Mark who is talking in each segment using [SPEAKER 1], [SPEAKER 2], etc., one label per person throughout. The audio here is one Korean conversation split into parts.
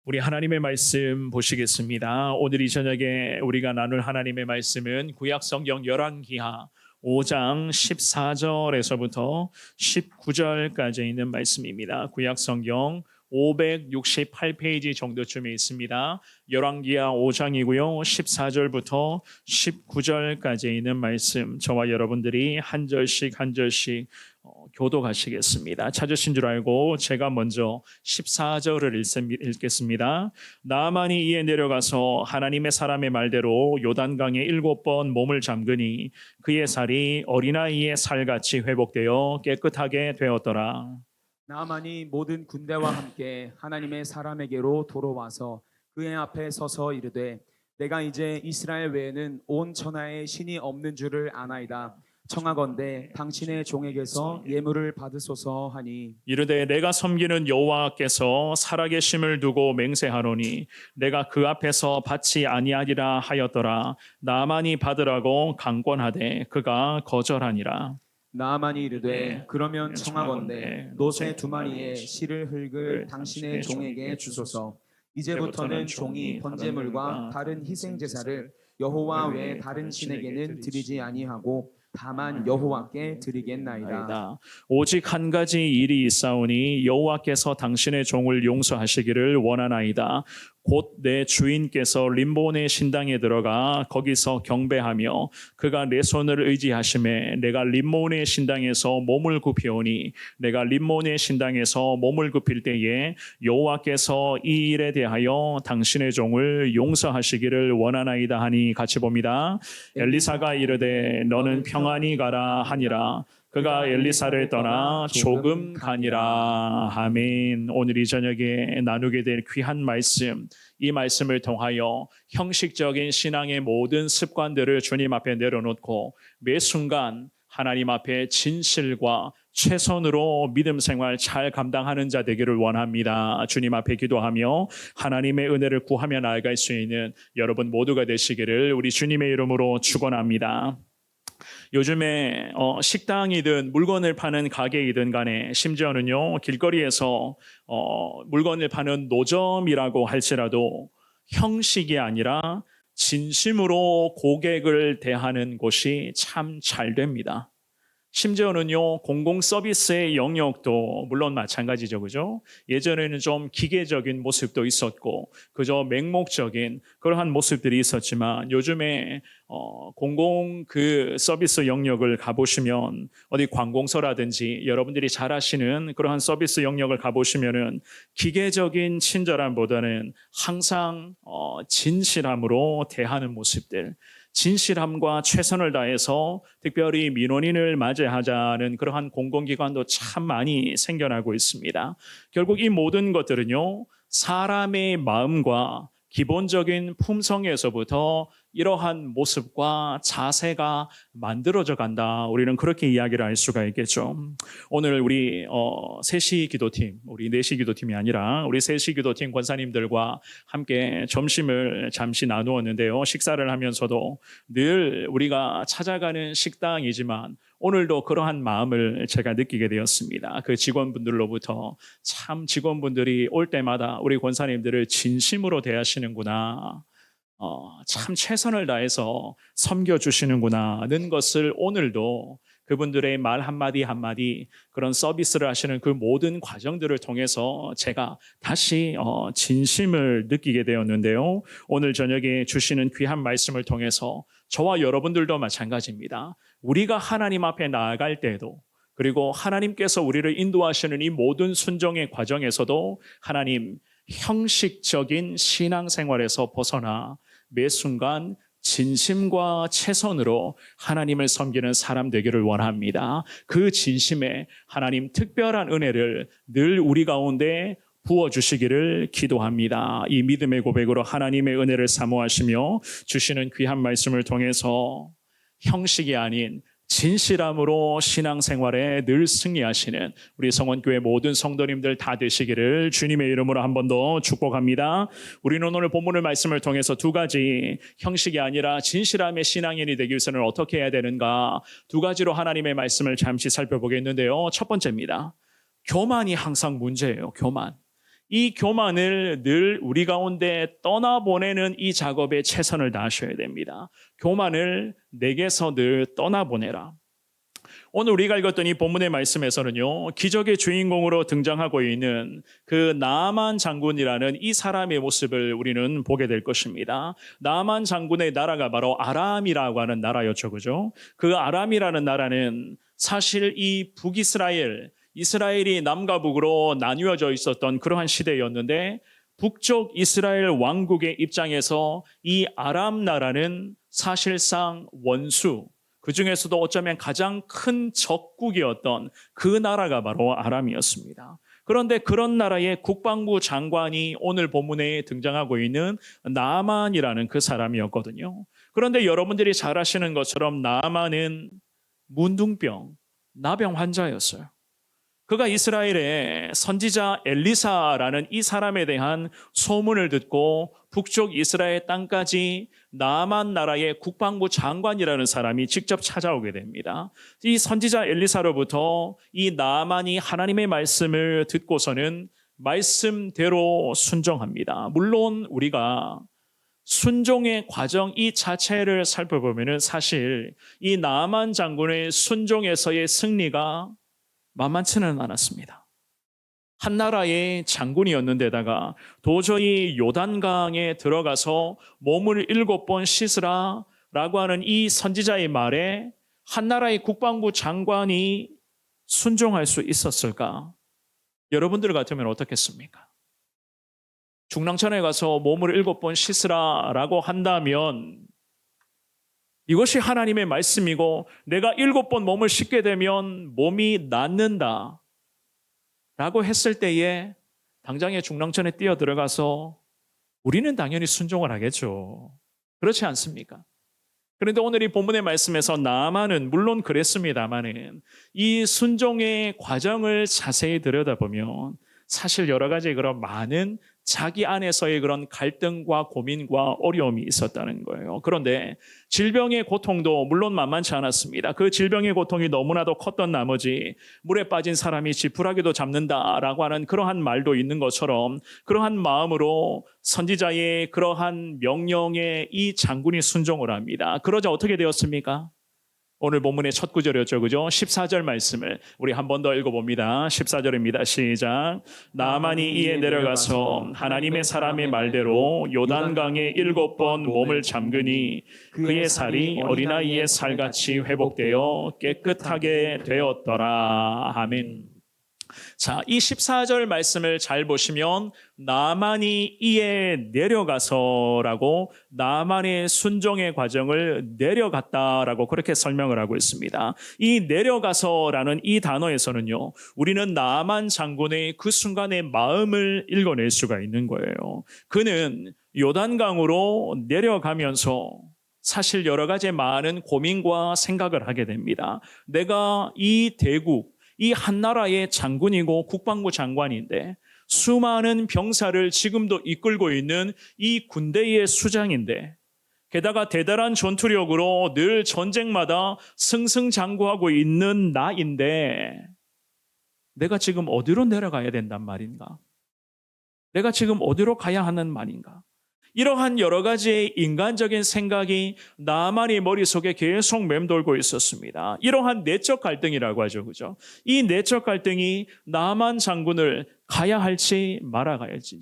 [SPEAKER 1] 우리 하나님의 말씀 보시겠습니다. 오늘 이 저녁에 우리가 나눌 하나님의 말씀은 구약성경 열왕기하 5장 14절에서부터 19절까지 있는 말씀입니다. 구약성경 568페이지 정도쯤에 있습니다. 열왕기하 5장이고요. 14절부터 19절까지 있는 말씀, 저와 여러분들이 한 절씩 한 절씩 교독하시겠습니다. 찾으신 줄 알고 제가 먼저 14절을 읽겠습니다. 나아만이 이에 내려가서 하나님의 사람의 말대로 요단강에 7번 몸을 잠그니 그의 살이 어린아이의 살같이 회복되어 깨끗하게 되었더라.
[SPEAKER 2] 나아만이 모든 군대와 함께 하나님의 사람에게로 돌아와서 그의 앞에 서서 이르되 내가 이제 이스라엘 외에는 온 천하에 신이 없는 줄을 아나이다. 청하건대 당신의 종에게서 예물을 받으소서 하니
[SPEAKER 1] 이르되 내가 섬기는 여호와께서 살아계심을 두고 맹세하노니 내가 그 앞에서 받지 아니하리라 하였더라. 나아만이 받으라고 강권하되 그가 거절하니라.
[SPEAKER 2] 나아만이 이르되 그러면 청하건대 노새 2마리의 실을 흙을 당신의 종에게 주소서. 이제부터는 종이 번제물과 다른 희생 제사를 여호와 외에 다른 신에게는 드리지 아니하고 다만 여호와께 드리겠나이다.
[SPEAKER 1] 오직 한 가지 일이 있사오니 여호와께서 당신의 종을 용서하시기를 원하나이다. 곧 내 주인께서 림몬의 신당에 들어가 거기서 경배하며 그가 내 손을 의지하심에 내가 림몬의 신당에서 몸을 굽히오니 내가 림몬의 신당에서 몸을 굽힐 때에 여호와께서 이 일에 대하여 당신의 종을 용서하시기를 원하나이다 하니 같이 봅니다. 엘리사가 이르되 너는 평안히 가라 하니라. 그가 엘리사를 떠나 조금 가니라. 아멘. 오늘 이 저녁에 나누게 될 귀한 말씀, 이 말씀을 통하여 형식적인 신앙의 모든 습관들을 주님 앞에 내려놓고 매 순간 하나님 앞에 진실과 최선으로 믿음 생활 잘 감당하는 자 되기를 원합니다. 주님 앞에 기도하며 하나님의 은혜를 구하며 나아갈 수 있는 여러분 모두가 되시기를 우리 주님의 이름으로 축원합니다. 요즘에 식당이든 물건을 파는 가게이든 간에 심지어는요 길거리에서 물건을 파는 노점이라고 할지라도 형식이 아니라 진심으로 고객을 대하는 곳이 참 잘 됩니다. 심지어는요 공공 서비스의 영역도 물론 마찬가지죠, 그죠? 예전에는 좀 기계적인 모습도 있었고 그저 맹목적인 그러한 모습들이 있었지만 요즘에 공공 그 서비스 영역을 가보시면 어디 관공서라든지 여러분들이 잘 아시는 그러한 서비스 영역을 가보시면은 기계적인 친절함보다는 항상 진실함으로 대하는 모습들, 진실함과 최선을 다해서 특별히 민원인을 맞이하자는 그러한 공공기관도 참 많이 생겨나고 있습니다. 결국 이 모든 것들은요, 사람의 마음과 기본적인 품성에서부터 이러한 모습과 자세가 만들어져 간다. 우리는 그렇게 이야기를 할 수가 있겠죠. 오늘 우리 셋시 기도팀, 우리 넷시 기도팀이 아니라 우리 셋시 기도팀 권사님들과 함께 점심을 잠시 나누었는데요. 식사를 하면서도 늘 우리가 찾아가는 식당이지만 오늘도 그러한 마음을 제가 느끼게 되었습니다. 그 직원분들로부터 참 직원분들이 올 때마다 우리 권사님들을 진심으로 대하시는구나. 참 최선을 다해서 섬겨주시는구나는 것을 오늘도 그분들의 말 한마디 한마디 그런 서비스를 하시는 그 모든 과정들을 통해서 제가 다시 진심을 느끼게 되었는데요. 오늘 저녁에 주시는 귀한 말씀을 통해서 저와 여러분들도 마찬가지입니다. 우리가 하나님 앞에 나아갈 때도 그리고 하나님께서 우리를 인도하시는 이 모든 순종의 과정에서도 하나님 형식적인 신앙생활에서 벗어나 매 순간 진심과 최선으로 하나님을 섬기는 사람 되기를 원합니다. 그 진심에 하나님 특별한 은혜를 늘 우리 가운데 부어주시기를 기도합니다. 이 믿음의 고백으로 하나님의 은혜를 사모하시며 주시는 귀한 말씀을 통해서 형식이 아닌 진실함으로 신앙생활에 늘 승리하시는 우리 성원교회 모든 성도님들 다 되시기를 주님의 이름으로 한 번 더 축복합니다. 우리는 오늘 본문의 말씀을 통해서 두 가지 형식이 아니라 진실함의 신앙인이 되기 위해서는 어떻게 해야 되는가, 두 가지로 하나님의 말씀을 잠시 살펴보겠는데요. 첫 번째입니다. 교만이 항상 문제예요. 교만. 이 교만을 늘 우리 가운데 떠나보내는 이 작업에 최선을 다하셔야 됩니다. 교만을 내게서 늘 떠나보내라. 오늘 우리가 읽었던 이 본문의 말씀에서는요, 기적의 주인공으로 등장하고 있는 그 나아만 장군이라는 이 사람의 모습을 우리는 보게 될 것입니다. 나아만 장군의 나라가 바로 아람이라고 하는 나라였죠, 그죠? 그 아람이라는 나라는 사실 이 북이스라엘, 이스라엘이 남과 북으로 나뉘어져 있었던 그러한 시대였는데, 북쪽 이스라엘 왕국의 입장에서 이 아람 나라는 사실상 원수, 그 중에서도 어쩌면 가장 큰 적국이었던 그 나라가 바로 아람이었습니다. 그런데 그런 나라의 국방부 장관이 오늘 본문에 등장하고 있는 나아만이라는 그 사람이었거든요. 그런데 여러분들이 잘 아시는 것처럼 나아만은 문둥병, 나병 환자였어요. 그가 이스라엘의 선지자 엘리사라는 이 사람에 대한 소문을 듣고 북쪽 이스라엘 땅까지 나아만 나라의 국방부 장관이라는 사람이 직접 찾아오게 됩니다. 이 선지자 엘리사로부터 이 나아만이 하나님의 말씀을 듣고서는 말씀대로 순종합니다. 물론 우리가 순종의 과정 이 자체를 살펴보면 사실 이 나아만 장군의 순종에서의 승리가 만만치는 않았습니다. 한 나라의 장군이었는데다가 도저히 요단강에 들어가서 몸을 7번 씻으라 라고 하는 이 선지자의 말에 한 나라의 국방부 장관이 순종할 수 있었을까? 여러분들 같으면 어떻겠습니까? 중랑천에 가서 몸을 7번 씻으라 라고 한다면 이것이 하나님의 말씀이고 내가 7번 몸을 씻게 되면 몸이 낫는다 라고 했을 때에 당장에 중랑천에 뛰어 들어가서 우리는 당연히 순종을 하겠죠. 그렇지 않습니까? 그런데 오늘 이 본문의 말씀에서 나아만은 물론 그랬습니다마는 이 순종의 과정을 자세히 들여다보면 사실 여러 가지 그런 많은 자기 안에서의 그런 갈등과 고민과 어려움이 있었다는 거예요. 그런데 질병의 고통도 물론 만만치 않았습니다. 그 질병의 고통이 너무나도 컸던 나머지 물에 빠진 사람이 지푸라기도 잡는다라고 하는 그러한 말도 있는 것처럼 그러한 마음으로 선지자의 그러한 명령에 이 장군이 순종을 합니다. 그러자 어떻게 되었습니까? 오늘 본문의 첫 구절이었죠. 그죠? 14절 말씀을 우리 한 번 더 읽어봅니다. 14절입니다. 시작. 나아만이 이에 내려가서 하나님의 사람의 말대로 요단강에 7번 몸을 잠그니 그의 살이 어린아이의 살같이 회복되어 깨끗하게 되었더라. 아멘. 자, 이 14절 말씀을 잘 보시면 나아만이 이에 내려가서라고 나아만의 순종의 과정을 내려갔다라고 그렇게 설명을 하고 있습니다. 이 내려가서라는 이 단어에서는요, 우리는 나아만 장군의 그 순간의 마음을 읽어낼 수가 있는 거예요. 그는 요단강으로 내려가면서 사실 여러 가지 많은 고민과 생각을 하게 됩니다. 내가 이 대국, 이 한 나라의 장군이고 국방부 장관인데 수많은 병사를 지금도 이끌고 있는 이 군대의 수장인데 게다가 대단한 전투력으로 늘 전쟁마다 승승장구하고 있는 나인데 내가 지금 어디로 내려가야 된단 말인가? 내가 지금 어디로 가야 하는 말인가? 이러한 여러 가지의 인간적인 생각이 나아만의 머릿속에 계속 맴돌고 있었습니다. 이러한 내적 갈등이라고 하죠. 그죠? 이 내적 갈등이 나아만 장군을 가야 할지 말아가야 할지,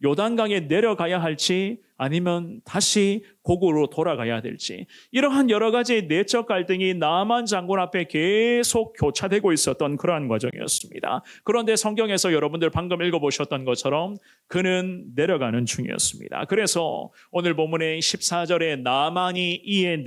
[SPEAKER 1] 요단강에 내려가야 할지 아니면 다시 고국으로 돌아가야 될지, 이러한 여러 가지의 내적 갈등이 나아만 장군 앞에 계속 교차되고 있었던 그러한 과정이었습니다. 그런데 성경에서 여러분들 방금 읽어보셨던 것처럼 그는 내려가는 중이었습니다. 그래서 오늘 본문의 14절에 나아만이 이에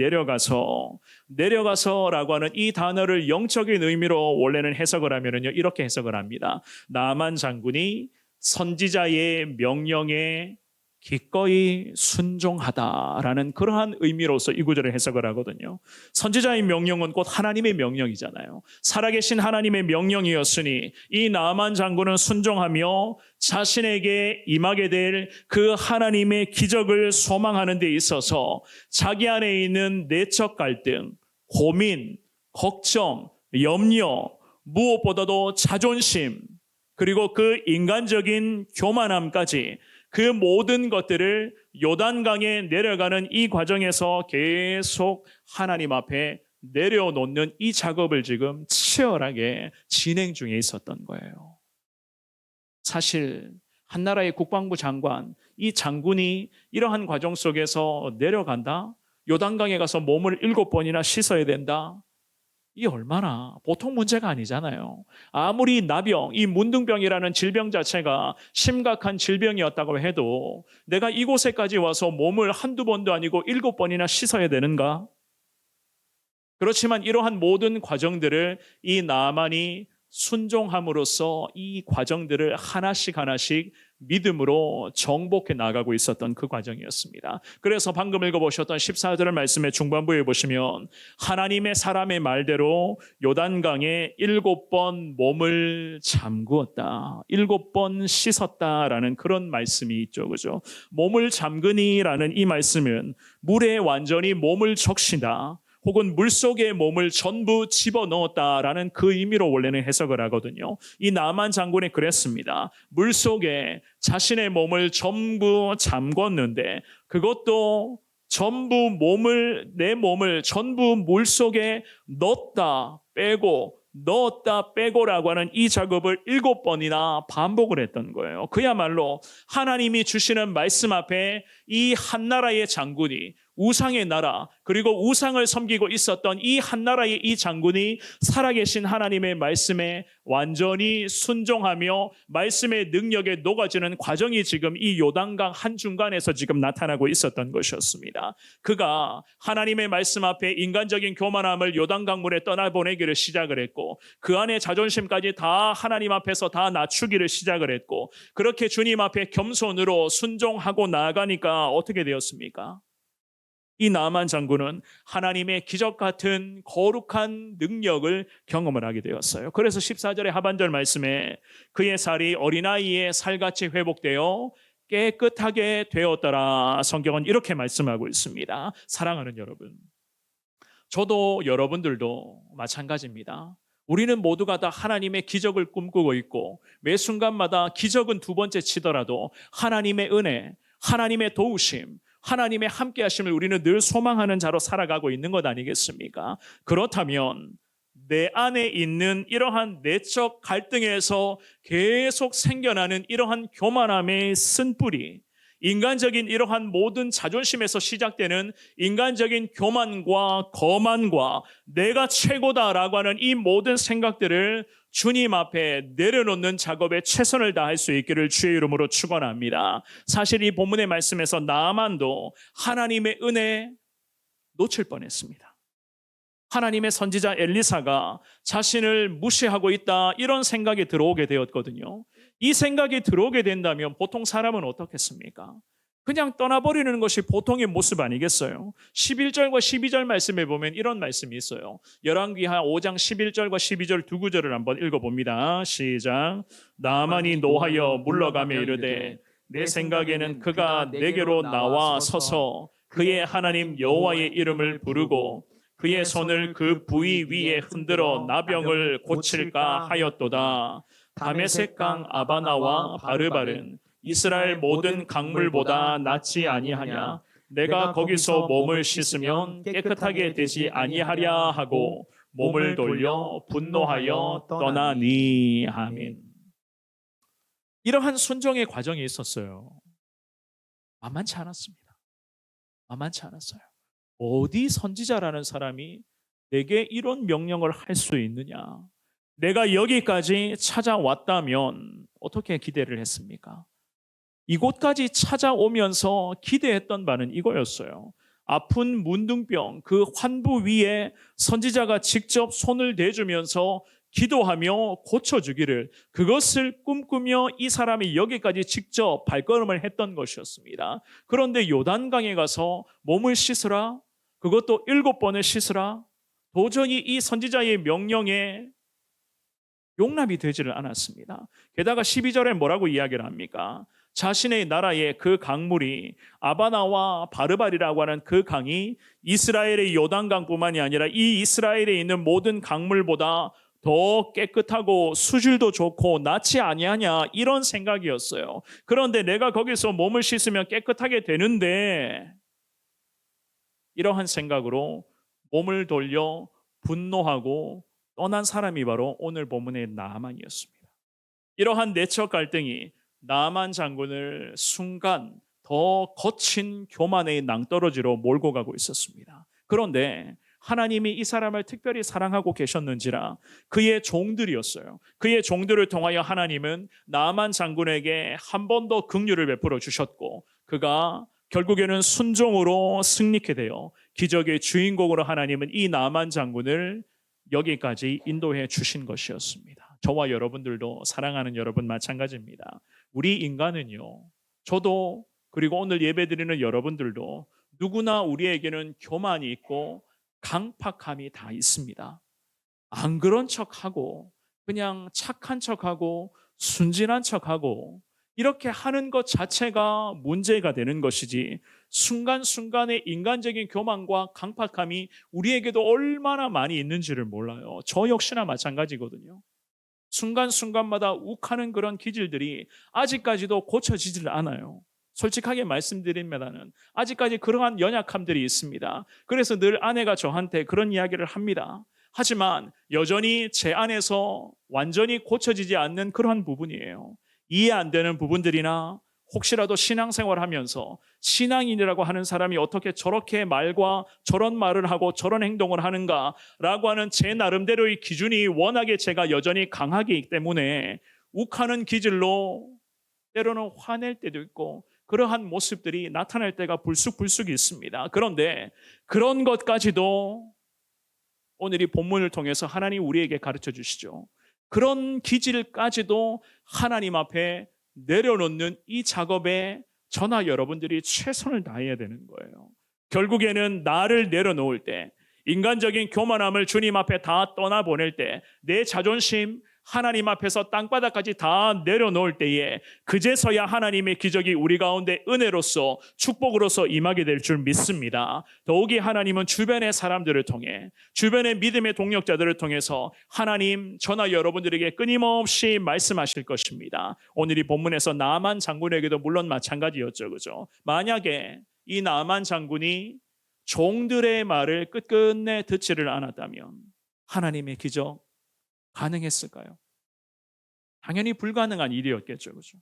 [SPEAKER 1] 내려가서라고 하는 이 단어를 영적인 의미로 원래는 해석을 하면요, 이렇게 해석을 합니다. 나아만 장군이 선지자의 명령에 기꺼이 순종하다라는 그러한 의미로서 이 구절을 해석을 하거든요. 선지자의 명령은 곧 하나님의 명령이잖아요. 살아계신 하나님의 명령이었으니 이 나아만 장군은 순종하며 자신에게 임하게 될 그 하나님의 기적을 소망하는 데 있어서 자기 안에 있는 내적 갈등, 고민, 걱정, 염려, 무엇보다도 자존심, 그리고 그 인간적인 교만함까지 그 모든 것들을 요단강에 내려가는 이 과정에서 계속 하나님 앞에 내려놓는 이 작업을 지금 치열하게 진행 중에 있었던 거예요. 사실 한 나라의 국방부 장관, 이 장군이 이러한 과정 속에서 내려간다? 요단강에 가서 몸을 7번이나 씻어야 된다? 이 얼마나 보통 문제가 아니잖아요. 아무리 나병, 이 문둥병이라는 질병 자체가 심각한 질병이었다고 해도 내가 이곳에까지 와서 몸을 한두 번도 아니고 7번이나 씻어야 되는가? 그렇지만 이러한 모든 과정들을 이 나만이 순종함으로써 이 과정들을 하나씩 하나씩 믿음으로 정복해 나가고 있었던 그 과정이었습니다. 그래서 방금 읽어보셨던 14절 말씀의 중반부에 보시면 하나님의 사람의 말대로 요단강에 7번 몸을 잠그었다. 7번 씻었다라는 그런 말씀이 있죠. 그죠? 몸을 잠그니라는 이 말씀은 물에 완전히 몸을 적신다. 혹은 물속에 몸을 전부 집어넣었다라는 그 의미로 원래는 해석을 하거든요. 이 나만 장군이 그랬습니다. 물속에 자신의 몸을 전부 잠궜는데 그것도 전부 내 몸을 전부 물속에 넣었다 빼고라고 하는 이 작업을 7번이나 반복을 했던 거예요. 그야말로 하나님이 주시는 말씀 앞에 이 한 나라의 장군이 우상의 나라 그리고 우상을 섬기고 있었던 이 한 나라의 이 장군이 살아계신 하나님의 말씀에 완전히 순종하며 말씀의 능력에 녹아지는 과정이 지금 이 요단강 한중간에서 지금 나타나고 있었던 것이었습니다. 그가 하나님의 말씀 앞에 인간적인 교만함을 요단강물에 떠나보내기를 시작을 했고 그 안에 자존심까지 다 하나님 앞에서 다 낮추기를 시작을 했고 그렇게 주님 앞에 겸손으로 순종하고 나아가니까 어떻게 되었습니까? 이 나만 장군은 하나님의 기적 같은 거룩한 능력을 경험을 하게 되었어요. 그래서 14절의 하반절 말씀에 그의 살이 어린아이의 살같이 회복되어 깨끗하게 되었더라. 성경은 이렇게 말씀하고 있습니다. 사랑하는 여러분, 저도 여러분들도 마찬가지입니다. 우리는 모두가 다 하나님의 기적을 꿈꾸고 있고 매 순간마다 기적은 두 번째 치더라도 하나님의 은혜, 하나님의 도우심, 하나님의 함께 하심을 우리는 늘 소망하는 자로 살아가고 있는 것 아니겠습니까? 그렇다면 내 안에 있는 이러한 내적 갈등에서 계속 생겨나는 이러한 교만함의 쓴뿌리, 인간적인 이러한 모든 자존심에서 시작되는 인간적인 교만과 거만과 내가 최고다라고 하는 이 모든 생각들을 주님 앞에 내려놓는 작업에 최선을 다할 수 있기를 주의 이름으로 축원합니다. 사실 이 본문의 말씀에서 나만도 하나님의 은혜 놓칠 뻔했습니다. 하나님의 선지자 엘리사가 자신을 무시하고 있다 이런 생각이 들어오게 되었거든요. 이 생각이 들어오게 된다면 보통 사람은 어떻겠습니까? 그냥 떠나버리는 것이 보통의 모습 아니겠어요? 11절과 12절 말씀에 보면 이런 말씀이 있어요. 열왕기하 5장 11절과 12절 두 구절을 한번 읽어봅니다. 시작. 나만이 노하여 물러가며 이르되 내 생각에는 그가 내게로 나와 서서 그의 하나님 여호와의 이름을 부르고 그의 손을 그 부위 위에 흔들어 나병을 고칠까 하였도다. 다메섹강 아바나와 바르발은 이스라엘 모든 강물보다 낫지 아니하냐. 내가 거기서 몸을 씻으면 깨끗하게 되지 아니하랴 하고 몸을 돌려 분노하여 떠나니. 아멘. 이러한 순종의 과정이 있었어요. 만만치 않았습니다. 만만치 않았어요. 어디 선지자라는 사람이 내게 이런 명령을 할 수 있느냐? 내가 여기까지 찾아왔다면 어떻게 기대를 했습니까? 이곳까지 찾아오면서 기대했던 바는 이거였어요. 아픈 문둥병 그 환부 위에 선지자가 직접 손을 대주면서 기도하며 고쳐주기를, 그것을 꿈꾸며 이 사람이 여기까지 직접 발걸음을 했던 것이었습니다. 그런데 요단강에 가서 몸을 씻으라, 그것도 7번을 씻으라, 도저히 이 선지자의 명령에 용납이 되지를 않았습니다. 게다가 12절에 뭐라고 이야기를 합니까? 자신의 나라의 그 강물이 아바나와 바르발이라고 하는 그 강이 이스라엘의 요단강뿐만이 아니라 이 이스라엘에 있는 모든 강물보다 더 깨끗하고 수질도 좋고 낫지 아니하냐 이런 생각이었어요. 그런데 내가 거기서 몸을 씻으면 깨끗하게 되는데 이러한 생각으로 몸을 돌려 분노하고 떠난 사람이 바로 오늘 본문의 나아만이었습니다. 이러한 내적 갈등이 나아만 장군을 순간 더 거친 교만의 낭떠러지로 몰고 가고 있었습니다. 그런데 하나님이 이 사람을 특별히 사랑하고 계셨는지라 그의 종들이었어요. 그의 종들을 통하여 하나님은 나아만 장군에게 한 번 더 긍휼을 베풀어 주셨고 그가 결국에는 순종으로 승리케 되어 기적의 주인공으로 하나님은 이 나아만 장군을 여기까지 인도해 주신 것이었습니다. 저와 여러분들도 사랑하는 여러분 마찬가지입니다. 우리 인간은요, 저도 그리고 오늘 예배드리는 여러분들도 누구나 우리에게는 교만이 있고 강팍함이 다 있습니다. 안 그런 척하고 그냥 착한 척하고 순진한 척하고 이렇게 하는 것 자체가 문제가 되는 것이지 순간순간의 인간적인 교만과 강팍함이 우리에게도 얼마나 많이 있는지를 몰라요. 저 역시나 마찬가지거든요. 순간순간마다 욱하는 그런 기질들이 아직까지도 고쳐지질 않아요. 솔직하게 말씀드립니다는 아직까지 그러한 연약함들이 있습니다. 그래서 늘 아내가 저한테 그런 이야기를 합니다. 하지만 여전히 제 안에서 완전히 고쳐지지 않는 그러한 부분이에요. 이해 안 되는 부분들이나 혹시라도 신앙생활하면서 신앙인이라고 하는 사람이 어떻게 저렇게 말과 저런 말을 하고 저런 행동을 하는가라고 하는 제 나름대로의 기준이 워낙에 제가 여전히 강하기 때문에 욱하는 기질로 때로는 화낼 때도 있고 그러한 모습들이 나타날 때가 불쑥불쑥 있습니다. 그런데 그런 것까지도 오늘 이 본문을 통해서 하나님 우리에게 가르쳐 주시죠. 그런 기질까지도 하나님 앞에 내려놓는 이 작업에 저나 여러분들이 최선을 다해야 되는 거예요. 결국에는 나를 내려놓을 때, 인간적인 교만함을 주님 앞에 다 떠나보낼 때, 내 자존심 하나님 앞에서 땅바닥까지 다 내려놓을 때에 그제서야 하나님의 기적이 우리 가운데 은혜로서 축복으로서 임하게 될 줄 믿습니다. 더욱이 하나님은 주변의 사람들을 통해 주변의 믿음의 동력자들을 통해서 하나님 저나 여러분들에게 끊임없이 말씀하실 것입니다. 오늘 이 본문에서 나아만 장군에게도 물론 마찬가지였죠. 그죠? 만약에 이 나아만 장군이 종들의 말을 끝끝내 듣지를 않았다면 하나님의 기적 가능했을까요? 당연히 불가능한 일이었겠죠. 그죠?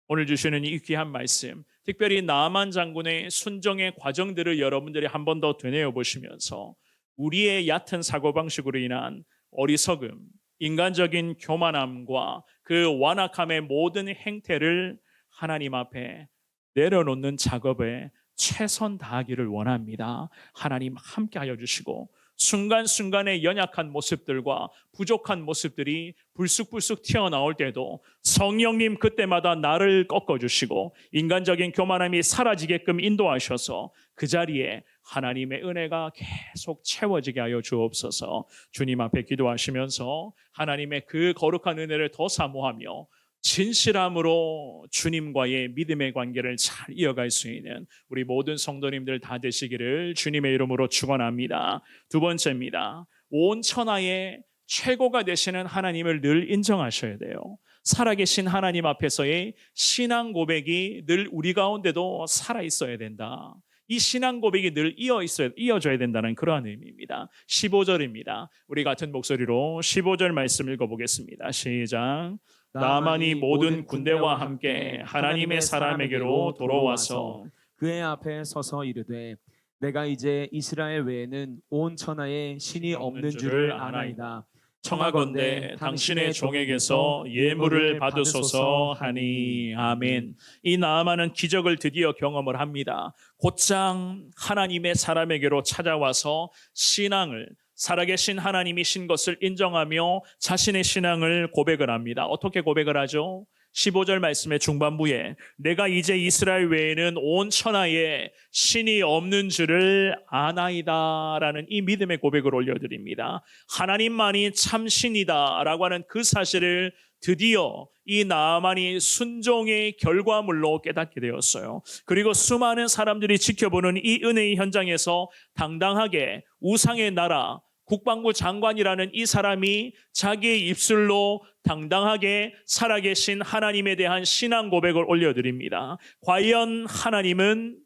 [SPEAKER 1] 오늘 주시는 이 귀한 말씀, 특별히 나아만 장군의 순종의 과정들을 여러분들이 한 번 더 되뇌어 보시면서 우리의 얕은 사고방식으로 인한 어리석음, 인간적인 교만함과 그 완악함의 모든 행태를 하나님 앞에 내려놓는 작업에 최선 다하기를 원합니다. 하나님 함께하여 주시고 순간순간의 연약한 모습들과 부족한 모습들이 불쑥불쑥 튀어나올 때도 성령님 그때마다 나를 꺾어주시고 인간적인 교만함이 사라지게끔 인도하셔서 그 자리에 하나님의 은혜가 계속 채워지게 하여 주옵소서. 주님 앞에 기도하시면서 하나님의 그 거룩한 은혜를 더 사모하며 진실함으로 주님과의 믿음의 관계를 잘 이어갈 수 있는 우리 모든 성도님들 다 되시기를 주님의 이름으로 축원합니다. 두 번째입니다. 온 천하의 최고가 되시는 하나님을 늘 인정하셔야 돼요. 살아계신 하나님 앞에서의 신앙 고백이 늘 우리 가운데도 살아 있어야 된다. 이 신앙 고백이 늘 이어져야 된다는 그러한 의미입니다. 15절입니다. 우리 같은 목소리로 15절 말씀 읽어보겠습니다. 시작. 나만이 모든 군대와 함께 하나님의 사람에게로 돌아와서
[SPEAKER 2] 그의 앞에 서서 이르되 내가 이제 이스라엘 외에는 온 천하에 신이 없는 줄을 아나이다.
[SPEAKER 1] 청하건대 당신의 종에게서 예물을 받으소서 하니. 아멘. 이 나아만은 기적을 드디어 경험을 합니다. 곧장 하나님의 사람에게로 찾아와서 신앙을 살아계신 하나님이신 것을 인정하며 자신의 신앙을 고백을 합니다. 어떻게 고백을 하죠? 15절 말씀의 중반부에 내가 이제 이스라엘 외에는 온 천하에 신이 없는 줄을 아나이다 라는 이 믿음의 고백을 올려드립니다. 하나님만이 참 신이다 라고 하는 그 사실을 드디어 이 나아만이 순종의 결과물로 깨닫게 되었어요. 그리고 수많은 사람들이 지켜보는 이 은혜의 현장에서 당당하게 우상의 나라 국방부 장관이라는 이 사람이 자기의 입술로 당당하게 살아계신 하나님에 대한 신앙 고백을 올려드립니다. 과연 하나님은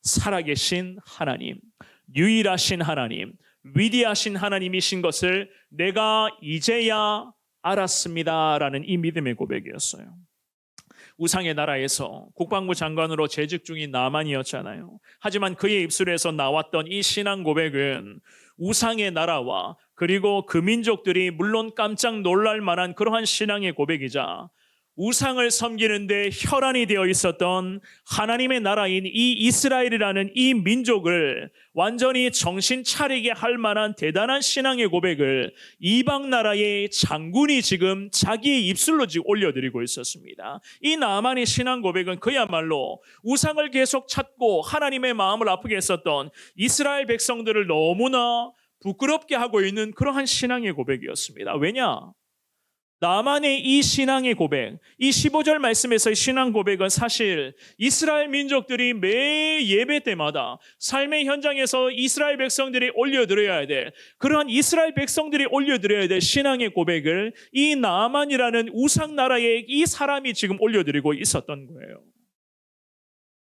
[SPEAKER 1] 살아계신 하나님, 유일하신 하나님, 위대하신 하나님이신 것을 내가 이제야 알았습니다라는 이 믿음의 고백이었어요. 우상의 나라에서 국방부 장관으로 재직 중인 나만이었잖아요. 하지만 그의 입술에서 나왔던 이 신앙 고백은 우상의 나라와 그리고 그 민족들이 물론 깜짝 놀랄 만한 그러한 신앙의 고백이자 우상을 섬기는데 혈안이 되어 있었던 하나님의 나라인 이 이스라엘이라는 이 민족을 완전히 정신 차리게 할 만한 대단한 신앙의 고백을 이방 나라의 장군이 지금 자기의 입술로 지금 올려드리고 있었습니다. 이 나만의 신앙 고백은 그야말로 우상을 계속 찾고 하나님의 마음을 아프게 했었던 이스라엘 백성들을 너무나 부끄럽게 하고 있는 그러한 신앙의 고백이었습니다. 왜냐? 나만의 이 신앙의 고백, 이 15절 말씀에서의 신앙 고백은 사실 이스라엘 민족들이 매 예배 때마다 삶의 현장에서 이스라엘 백성들이 올려드려야 될 그러한 이스라엘 백성들이 올려드려야 될 신앙의 고백을 이 나만이라는 우상 나라의 이 사람이 지금 올려드리고 있었던 거예요.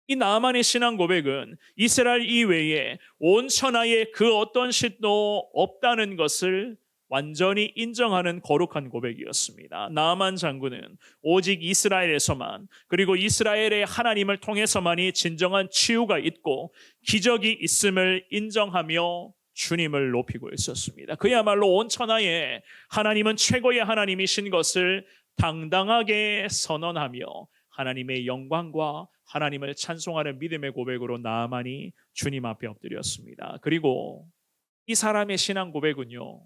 [SPEAKER 1] 이 나만의 신앙 고백은 이스라엘 이외에 온 천하에 그 어떤 신도 없다는 것을 완전히 인정하는 거룩한 고백이었습니다. 나만 장군은 오직 이스라엘에서만 그리고 이스라엘의 하나님을 통해서만이 진정한 치유가 있고 기적이 있음을 인정하며 주님을 높이고 있었습니다. 그야말로 온 천하에 하나님은 최고의 하나님이신 것을 당당하게 선언하며 하나님의 영광과 하나님을 찬송하는 믿음의 고백으로 나만이 주님 앞에 엎드렸습니다. 그리고 이 사람의 신앙 고백은요,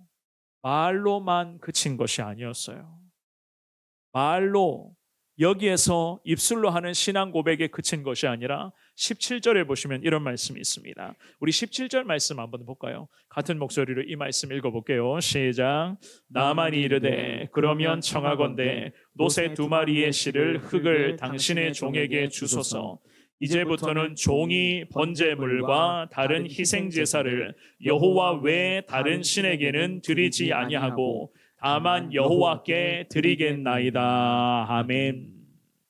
[SPEAKER 1] 말로만 그친 것이 아니었어요. 말로 여기에서 입술로 하는 신앙 고백에 그친 것이 아니라 17절에 보시면 이런 말씀이 있습니다. 우리 17절 말씀 한번 볼까요? 같은 목소리로 이 말씀 읽어볼게요. 시작. 나만이 이르되 그러면 청하건대 노새 2마리의 실을 흙을 당신의 종에게 주소서. 이제부터는 종이 번제물과 다른 희생 제사를 여호와 외에 다른 신에게는 드리지 아니하고 다만 여호와께 드리겠나이다. 아멘.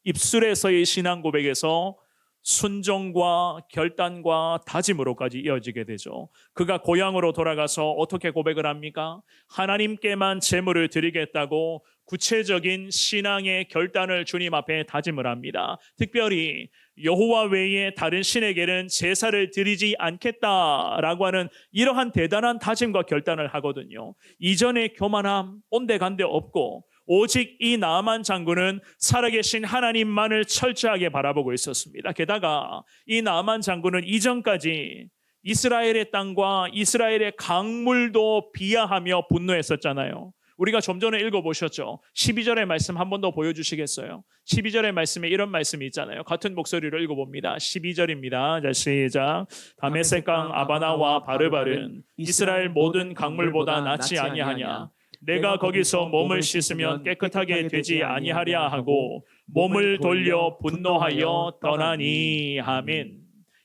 [SPEAKER 1] 입술에서의 신앙 고백에서 순종과 결단과 다짐으로까지 이어지게 되죠. 그가 고향으로 돌아가서 어떻게 고백을 합니까? 하나님께만 제물을 드리겠다고 구체적인 신앙의 결단을 주님 앞에 다짐을 합니다. 특별히 여호와 외에 다른 신에게는 제사를 드리지 않겠다라고 하는 이러한 대단한 다짐과 결단을 하거든요. 이전의 교만함, 온데간데 없고 오직 이 나만 장군은 살아계신 하나님만을 철저하게 바라보고 있었습니다. 게다가 이 나만 장군은 이전까지 이스라엘의 땅과 이스라엘의 강물도 비하하며 분노했었잖아요. 우리가 좀 전에 읽어보셨죠? 12절의 말씀 한 번 더 보여주시겠어요? 12절의 말씀에 이런 말씀이 있잖아요. 같은 목소리로 읽어봅니다. 12절입니다. 자, 시작. 다메섹강 아바나와 바르발은 이스라엘 모든 강물보다 낫지 아니하냐. 내가 거기서 몸을 씻으면 깨끗하게 되지 아니하랴 하고 몸을 돌려 분노하여 떠나니. 아멘.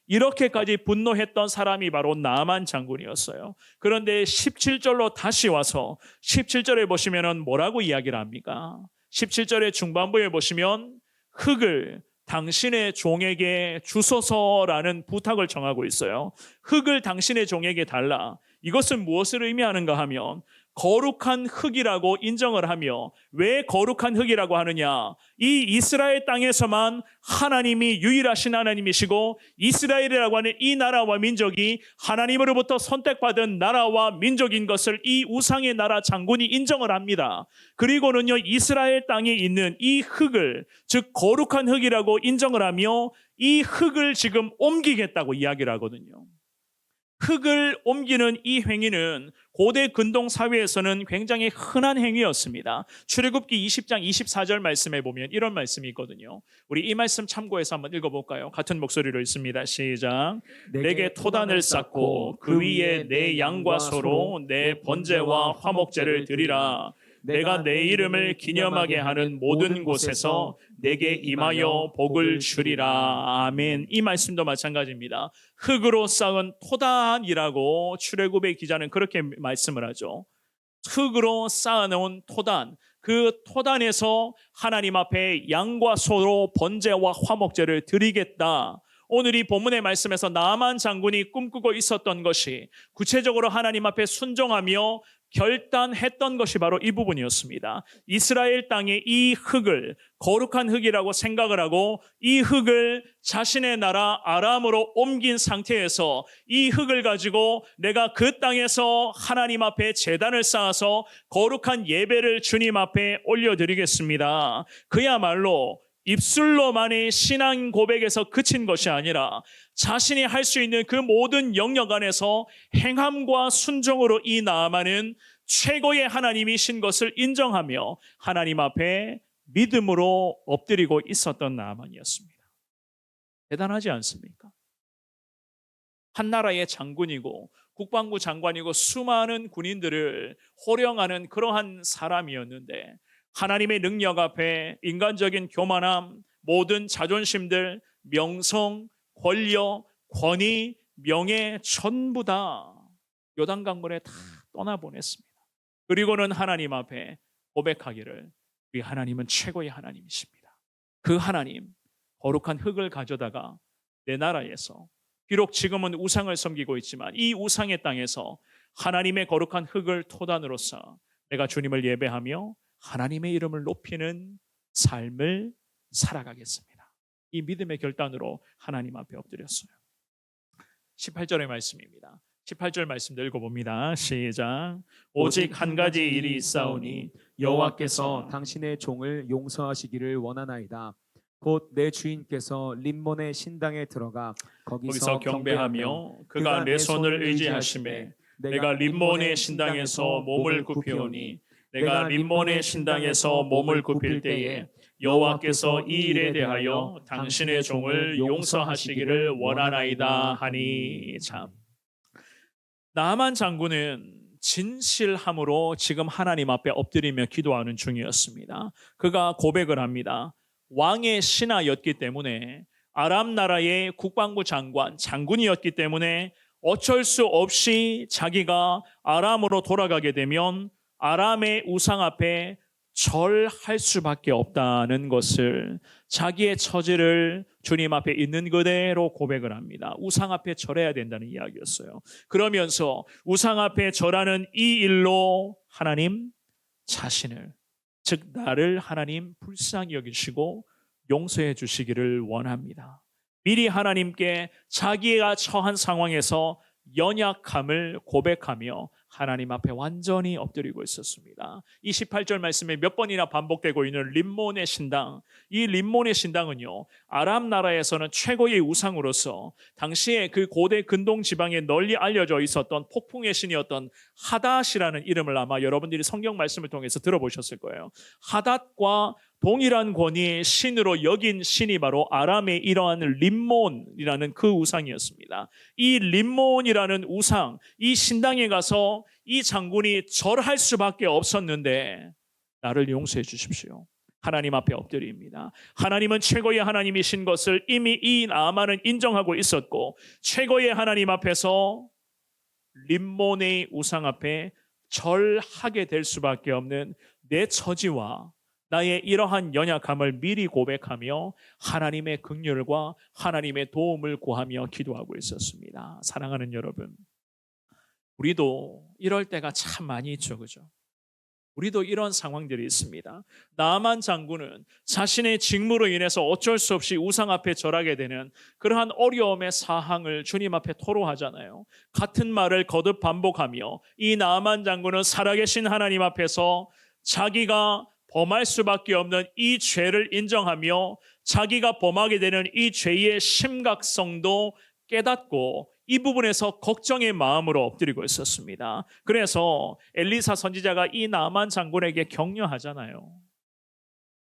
[SPEAKER 1] 이렇게까지 분노했던 사람이 바로 나만 장군이었어요. 그런데 17절로 다시 와서 17절에 보시면 뭐라고 이야기를 합니까? 17절의 중반부에 보시면 흙을 당신의 종에게 주소서라는 부탁을 정하고 있어요. 흙을 당신의 종에게 달라. 이것은 무엇을 의미하는가 하면 거룩한 흙이라고 인정을 하며, 왜 거룩한 흙이라고 하느냐? 이 이스라엘 땅에서만 하나님이 유일하신 하나님이시고 이스라엘이라고 하는 이 나라와 민족이 하나님으로부터 선택받은 나라와 민족인 것을 이 우상의 나라 장군이 인정을 합니다. 그리고는요, 이스라엘 땅에 있는 이 흙을, 즉 거룩한 흙이라고 인정을 하며 이 흙을 지금 옮기겠다고 이야기를 하거든요. 흙을 옮기는 이 행위는 고대 근동 사회에서는 굉장히 흔한 행위였습니다. 출애굽기 20장 24절 말씀에 보면 이런 말씀이 있거든요. 우리 이 말씀 참고해서 한번 읽어볼까요? 같은 목소리로 읽습니다. 시작. 내게 토단을 쌓고 그 위에 내 양과 소로 내 번제와 화목제를 드리라. 내가 내 이름을 기념하게 하는 모든 곳에서 내게 임하여 복을 주리라. 아멘. 이 말씀도 마찬가지입니다. 흙으로 쌓은 토단이라고 출애굽의 기자는 그렇게 말씀을 하죠. 흙으로 쌓아놓은 토단, 그 토단에서 하나님 앞에 양과 소로 번제와 화목제를 드리겠다. 오늘 이 본문의 말씀에서 나아만 장군이 꿈꾸고 있었던 것이 구체적으로 하나님 앞에 순종하며 결단했던 것이 바로 이 부분이었습니다. 이스라엘 땅에 이 흙을 거룩한 흙이라고 생각을 하고 이 흙을 자신의 나라 아람으로 옮긴 상태에서 이 흙을 가지고 내가 그 땅에서 하나님 앞에 제단을 쌓아서 거룩한 예배를 주님 앞에 올려드리겠습니다. 그야말로 입술로만의 신앙 고백에서 그친 것이 아니라 자신이 할 수 있는 그 모든 영역 안에서 행함과 순종으로 이 나아만은 최고의 하나님이신 것을 인정하며 하나님 앞에 믿음으로 엎드리고 있었던 나아만이었습니다. 대단하지 않습니까? 한 나라의 장군이고 국방부 장관이고 수많은 군인들을 호령하는 그러한 사람이었는데 하나님의 능력 앞에 인간적인 교만함, 모든 자존심들, 명성, 권력, 권위, 명예 전부 다 요단강물에 다 떠나보냈습니다. 그리고는 하나님 앞에 고백하기를 우리 하나님은 최고의 하나님이십니다. 그 하나님, 거룩한 흙을 가져다가 내 나라에서 비록 지금은 우상을 섬기고 있지만 이 우상의 땅에서 하나님의 거룩한 흙을 토단으로 쌓아 내가 주님을 예배하며 하나님의 이름을 높이는 삶을 살아가겠습니다. 이 믿음의 결단으로 하나님 앞에 엎드렸어요. 18절의 말씀입니다. 18절 말씀도 읽어봅니다. 시작. 오직 한 가지 일이 있사오니
[SPEAKER 2] 여호와께서 당신의 종을 용서하시기를 원하나이다. 곧 내 주인께서 림몬의 신당에 들어가 거기서
[SPEAKER 1] 경배하며 그가 내 손을 의지하심에 내가 림몬의 신당에서 몸을 굽히오니 내가 림몬의 신당에서 몸을 굽힐 때에 여호와께서 이 일에 대하여 당신의 종을 용서하시기를 원하나이다 하니. 참, 나아만 장군은 진실함으로 지금 하나님 앞에 엎드리며 기도하는 중이었습니다. 그가 고백을 합니다. 왕의 신하였기 때문에 아람 나라의 국방부 장군이었기 때문에 어쩔 수 없이 자기가 아람으로 돌아가게 되면 아람의 우상 앞에 절할 수밖에 없다는 것을 자기의 처지를 주님 앞에 있는 그대로 고백을 합니다. 우상 앞에 절해야 된다는 이야기였어요. 그러면서 우상 앞에 절하는 이 일로 하나님 자신을, 즉 나를 하나님 불쌍히 여기시고 용서해 주시기를 원합니다. 미리 하나님께 자기가 처한 상황에서 연약함을 고백하며 하나님 앞에 완전히 엎드리고 있었습니다. 이 18절 말씀에 몇 번이나 반복되고 있는 림몬의 신당, 이 림몬의 신당은요, 아람 나라에서는 최고의 우상으로서 당시에 그 고대 근동 지방에 널리 알려져 있었던 폭풍의 신이었던 하닷이라는 이름을 아마 여러분들이 성경 말씀을 통해서 들어보셨을 거예요. 하닷과 동일한 권위의 신으로 여긴 신이 바로 아람의 이러한 림몬이라는 그 우상이었습니다. 이 림몬이라는 우상, 이 신당에 가서 이 장군이 절할 수밖에 없었는데 나를 용서해 주십시오. 하나님 앞에 엎드립니다. 하나님은 최고의 하나님이신 것을 이미 이 나아만은 인정하고 있었고 최고의 하나님 앞에서 림몬의 우상 앞에 절하게 될 수밖에 없는 내 처지와 나의 이러한 연약함을 미리 고백하며 하나님의 긍휼과 하나님의 도움을 구하며 기도하고 있었습니다. 사랑하는 여러분, 우리도 이럴 때가 참 많이 있죠, 그죠? 우리도 이런 상황들이 있습니다. 나아만 장군은 자신의 직무로 인해서 어쩔 수 없이 우상 앞에 절하게 되는 그러한 어려움의 사항을 주님 앞에 토로하잖아요. 같은 말을 거듭 반복하며 이 나아만 장군은 살아계신 하나님 앞에서 자기가 범할 수밖에 없는 이 죄를 인정하며 자기가 범하게 되는 이 죄의 심각성도 깨닫고 이 부분에서 걱정의 마음으로 엎드리고 있었습니다. 그래서 엘리사 선지자가 이 나아만 장군에게 격려하잖아요.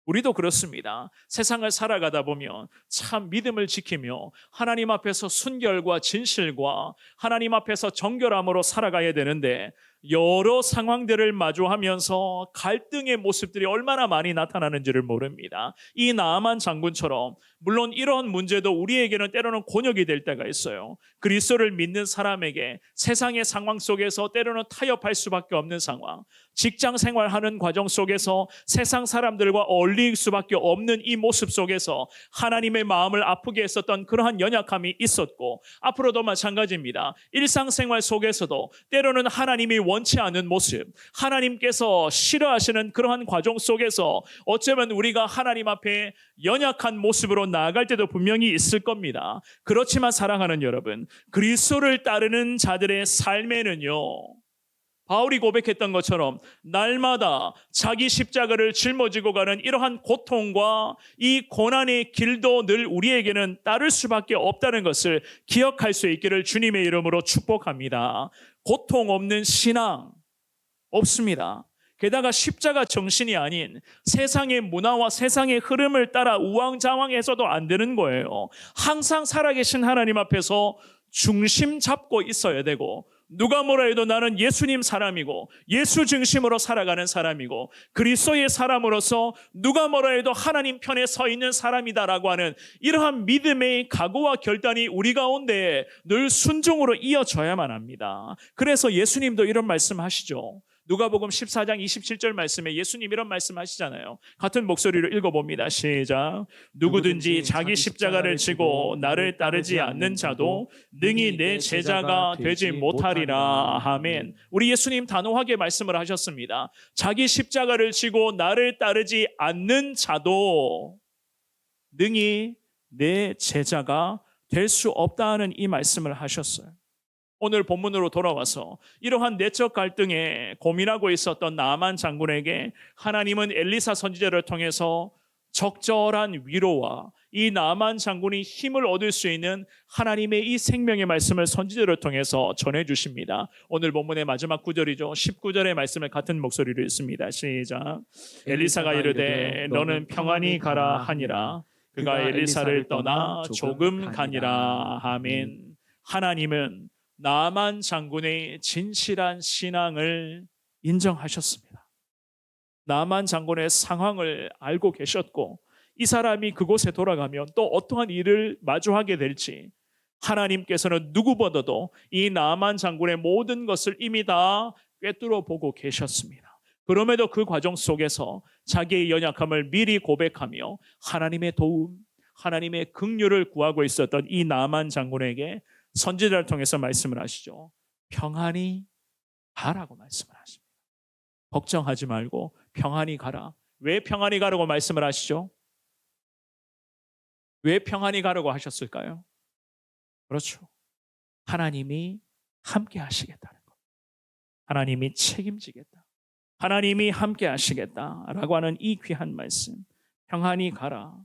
[SPEAKER 1] 우리도 그렇습니다. 세상을 살아가다 보면 참 믿음을 지키며 하나님 앞에서 순결과 진실과 하나님 앞에서 정결함으로 살아가야 되는데 여러 상황들을 마주하면서 갈등의 모습들이 얼마나 많이 나타나는지를 모릅니다. 이 나아만 장군처럼 물론 이러한 문제도 우리에게는 때로는 곤욕이 될 때가 있어요. 그리스도를 믿는 사람에게 세상의 상황 속에서 때로는 타협할 수밖에 없는 상황, 직장 생활하는 과정 속에서 세상 사람들과 어울릴 수밖에 없는 이 모습 속에서 하나님의 마음을 아프게 했었던 그러한 연약함이 있었고, 앞으로도 마찬가지입니다. 일상생활 속에서도 때로는 하나님이 원치 않은 모습, 하나님께서 싫어하시는 그러한 과정 속에서 어쩌면 우리가 하나님 앞에 연약한 모습으로 나아갈 때도 분명히 있을 겁니다. 그렇지만 사랑하는 여러분, 그리스도를 따르는 자들의 삶에는요, 바울이 고백했던 것처럼 날마다 자기 십자가를 짊어지고 가는 이러한 고통과 이 고난의 길도 늘 우리에게는 따를 수밖에 없다는 것을 기억할 수 있기를 주님의 이름으로 축복합니다. 고통 없는 신앙 없습니다. 게다가 십자가 정신이 아닌 세상의 문화와 세상의 흐름을 따라 우왕좌왕해서도 안 되는 거예요. 항상 살아계신 하나님 앞에서 중심 잡고 있어야 되고, 누가 뭐라 해도 나는 예수님 사람이고 예수 중심으로 살아가는 사람이고 그리스도의 사람으로서 누가 뭐라 해도 하나님 편에 서 있는 사람이다라고 하는 이러한 믿음의 각오와 결단이 우리 가운데 늘 순종으로 이어져야만 합니다. 그래서 예수님도 이런 말씀하시죠. 누가복음 14장 27절 말씀에 예수님 이런 말씀하시잖아요. 같은 목소리로 읽어봅니다. 시작. 누구든지 자기 십자가를 지고 나를 따르지 않는 자도 능히 내 제자가 되지 못하리라. 아멘. 우리 예수님 단호하게 말씀을 하셨습니다. 자기 십자가를 지고 나를 따르지 않는 자도 능히 내 제자가 될 수 없다는 이 말씀을 하셨어요. 오늘 본문으로 돌아와서 이러한 내적 갈등에 고민하고 있었던 나아만 장군에게 하나님은 엘리사 선지자를 통해서 적절한 위로와 이 나아만 장군이 힘을 얻을 수 있는 하나님의 이 생명의 말씀을 선지자를 통해서 전해주십니다. 오늘 본문의 마지막 구절이죠. 19절의 말씀을 같은 목소리로 읽습니다. 시작. 엘리사가 이르되 너는 평안히 가라 하니라. 그가 엘리사를 떠나 조금 가니라. 아멘. 하나님은 나아만 장군의 진실한 신앙을 인정하셨습니다. 나아만 장군의 상황을 알고 계셨고 이 사람이 그곳에 돌아가면 또 어떠한 일을 마주하게 될지 하나님께서는 누구보다도 이 나아만 장군의 모든 것을 이미 다 꿰뚫어 보고 계셨습니다. 그럼에도 그 과정 속에서 자기의 연약함을 미리 고백하며 하나님의 도움, 하나님의 긍휼을 구하고 있었던 이 나아만 장군에게 선지자를 통해서 말씀을 하시죠. 평안히 가라고 말씀을 하십니다. 걱정하지 말고 평안히 가라. 왜 평안히 가라고 말씀을 하시죠? 왜 평안히 가라고 하셨을까요? 그렇죠. 하나님이 함께 하시겠다는 것. 하나님이 책임지겠다. 하나님이 함께 하시겠다라고 하는 이 귀한 말씀. 평안히 가라.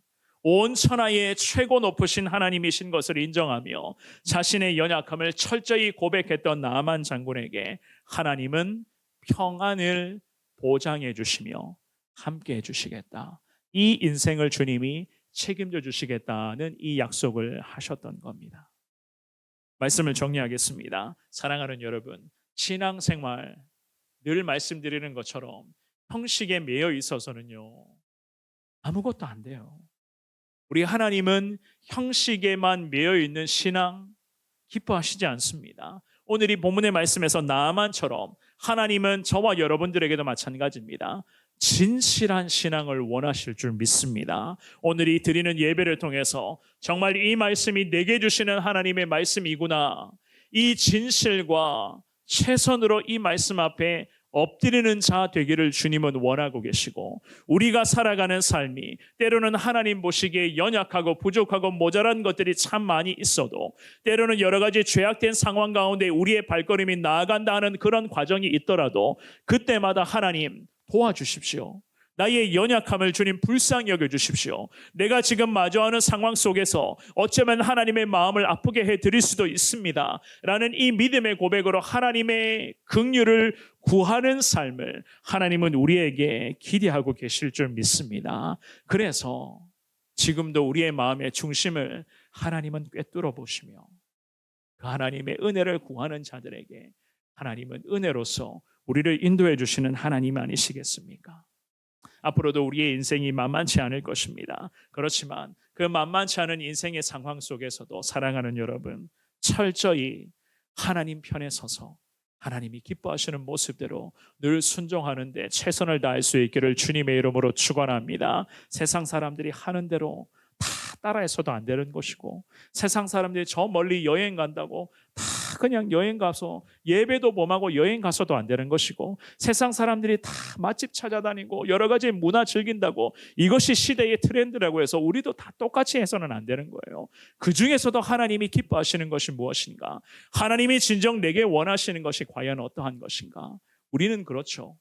[SPEAKER 1] 온 천하의 최고 높으신 하나님이신 것을 인정하며 자신의 연약함을 철저히 고백했던 나아만 장군에게 하나님은 평안을 보장해 주시며 함께 해 주시겠다. 이 인생을 주님이 책임져 주시겠다는 이 약속을 하셨던 겁니다. 말씀을 정리하겠습니다. 사랑하는 여러분, 신앙생활 늘 말씀드리는 것처럼 형식에 매여 있어서는요 아무것도 안 돼요. 우리 하나님은 형식에만 매여 있는 신앙 기뻐하시지 않습니다. 오늘 이 본문의 말씀에서 나아만처럼 하나님은 저와 여러분들에게도 마찬가지입니다. 진실한 신앙을 원하실 줄 믿습니다. 오늘 이 드리는 예배를 통해서 정말 이 말씀이 내게 주시는 하나님의 말씀이구나. 이 진실과 최선으로 이 말씀 앞에 엎드리는 자 되기를 주님은 원하고 계시고 우리가 살아가는 삶이 때로는 하나님 보시기에 연약하고 부족하고 모자란 것들이 참 많이 있어도 때로는 여러 가지 죄악된 상황 가운데 우리의 발걸음이 나아간다 하는 그런 과정이 있더라도 그때마다 하나님 도와주십시오. 나의 연약함을 주님 불쌍히 여겨주십시오. 내가 지금 마주하는 상황 속에서 어쩌면 하나님의 마음을 아프게 해드릴 수도 있습니다. 라는 이 믿음의 고백으로 하나님의 긍휼을 구하는 삶을 하나님은 우리에게 기대하고 계실 줄 믿습니다. 그래서 지금도 우리의 마음의 중심을 하나님은 꿰뚫어 보시며 그 하나님의 은혜를 구하는 자들에게 하나님은 은혜로서 우리를 인도해 주시는 하나님 아니시겠습니까? 앞으로도 우리의 인생이 만만치 않을 것입니다. 그렇지만 그 만만치 않은 인생의 상황 속에서도 사랑하는 여러분, 철저히 하나님 편에 서서 하나님이 기뻐하시는 모습대로 늘 순종하는데 최선을 다할 수 있기를 주님의 이름으로 축원합니다. 세상 사람들이 하는 대로 다 따라해서도 안 되는 것이고, 세상 사람들이 저 멀리 여행 간다고 다 그냥 여행 가서 예배도 범하고 여행 가서도 안 되는 것이고, 세상 사람들이 다 맛집 찾아다니고 여러 가지 문화 즐긴다고 이것이 시대의 트렌드라고 해서 우리도 다 똑같이 해서는 안 되는 거예요. 그 중에서도 하나님이 기뻐하시는 것이 무엇인가? 하나님이 진정 내게 원하시는 것이 과연 어떠한 것인가? 우리는 그렇죠.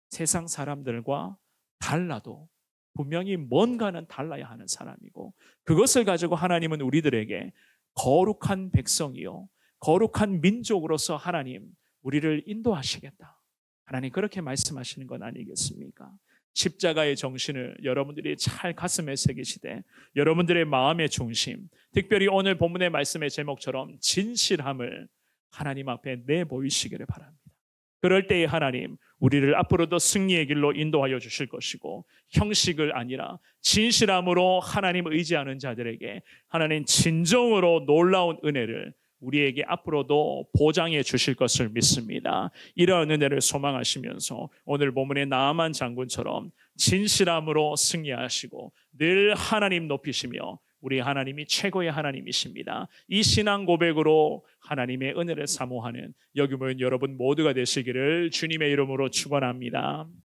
[SPEAKER 1] 세상 사람들과 달라도 분명히 뭔가는 달라야 하는 사람이고, 그것을 가지고 하나님은 우리들에게 거룩한 백성이요, 거룩한 민족으로서 하나님 우리를 인도하시겠다, 하나님 그렇게 말씀하시는 건 아니겠습니까? 십자가의 정신을 여러분들이 잘 가슴에 새기시되 여러분들의 마음의 중심, 특별히 오늘 본문의 말씀의 제목처럼 진실함을 하나님 앞에 내보이시기를 바랍니다. 그럴 때에 하나님 우리를 앞으로도 승리의 길로 인도하여 주실 것이고, 형식을 아니라 진실함으로 하나님 의지하는 자들에게 하나님 진정으로 놀라운 은혜를 우리에게 앞으로도 보장해 주실 것을 믿습니다. 이러한 은혜를 소망하시면서 오늘 본문의 나아만 장군처럼 진실함으로 승리하시고 늘 하나님 높이시며 우리 하나님이 최고의 하나님이십니다, 이 신앙 고백으로 하나님의 은혜를 사모하는 여기 모인 여러분 모두가 되시기를 주님의 이름으로 축원합니다.